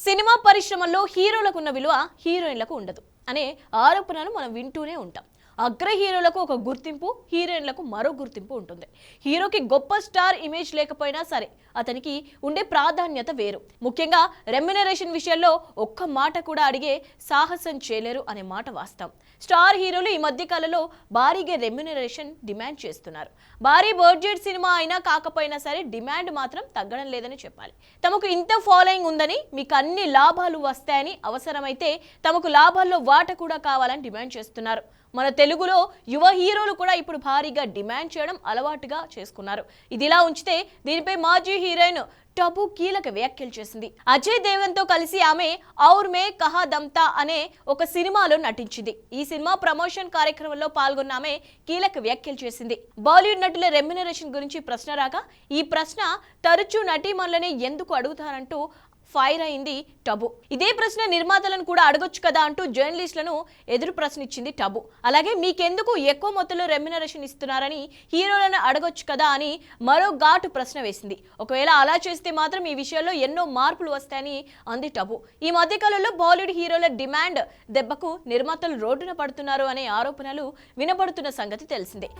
Cinema పరిశ్రమలో హీరోలకు ఉన్న విలువ హీరోయిన్లకు ఉండదు అనే ఆరోపణలు మనం వింటూనే ఉంటాం. అగ్ర హీరోలకు ఒక గుర్తింపు, హీరోయిన్లకు మరో గుర్తింపు ఉంటుంది. హీరోకి గొప్ప స్టార్ ఇమేజ్ లేకపోయినా సరే అతనికి ఉండే ప్రాధాన్యత వేరు. ముఖ్యంగా రెమ్యునరేషన్ విషయంలో ఒక్క మాట కూడా అడిగే సాహసం చేయలేరు అనే మాట వాస్తవం. స్టార్ హీరోలు ఈ మధ్య కాలంలో భారీగా రెమ్యునరేషన్ డిమాండ్ చేస్తున్నారు. భారీ బడ్జెట్ సినిమా అయినా కాకపోయినా సరే డిమాండ్ మాత్రం తగ్గడం లేదని చెప్పాలి. తమకు ఇంత ఫాలోయింగ్ ఉందని, మీకు అన్ని లాభాలు వస్తాయని, అవసరమైతే తమకు లాభాల్లో వాట కూడా కావాలని డిమాండ్ చేస్తున్నారు. మన తెలుగులో యువ హీరోలు కూడా ఇప్పుడు భారీగా డిమాండ్ చేయడం అలవాటుగా చేసుకున్నారు. ఇదిలా ఉంచితే దీనిపై మాజీ హీరోయిన్ టబు కీలక వ్యాఖ్యలు చేసింది. అజయ్ దేవగన్ తో కలిసి ఆమె ఔర్ మే కహా దమ్తా అనే ఒక సినిమాలో నటించింది. ఈ సినిమా ప్రమోషన్ కార్యక్రమంలో పాల్గొన్న ఆమె కీలక వ్యాఖ్యలు చేసింది. బాలీవుడ్ నటుల రెమ్యునరేషన్ గురించి ప్రశ్న రాగా ఈ ప్రశ్న తరచూ నటీమణులనే ఎందుకు అడుగుతారంటూ ఫైర్ అయింది టబు. ఇదే ప్రశ్న నిర్మాతలను కూడా అడగొచ్చు కదా అంటూ జర్నలిస్టులను ఎదురు ప్రశ్నించింది టబు. అలాగే మీకెందుకు ఎక్కువ మొత్తంలో రెమ్యునరేషన్ ఇస్తున్నారని హీరోలను అడగొచ్చు కదా అని మరో ఘాటు ప్రశ్న వేసింది. ఒకవేళ అలా చేస్తే మాత్రం ఈ విషయంలో ఎన్నో మార్పులు వస్తాయని అంది టబు. ఈ మధ్యకాలంలో బాలీవుడ్ హీరోల డిమాండ్ దెబ్బకు నిర్మాతలు రోడ్డున పడుతున్నారు అనే ఆరోపణలు వినపడుతున్న సంగతి తెలిసిందే.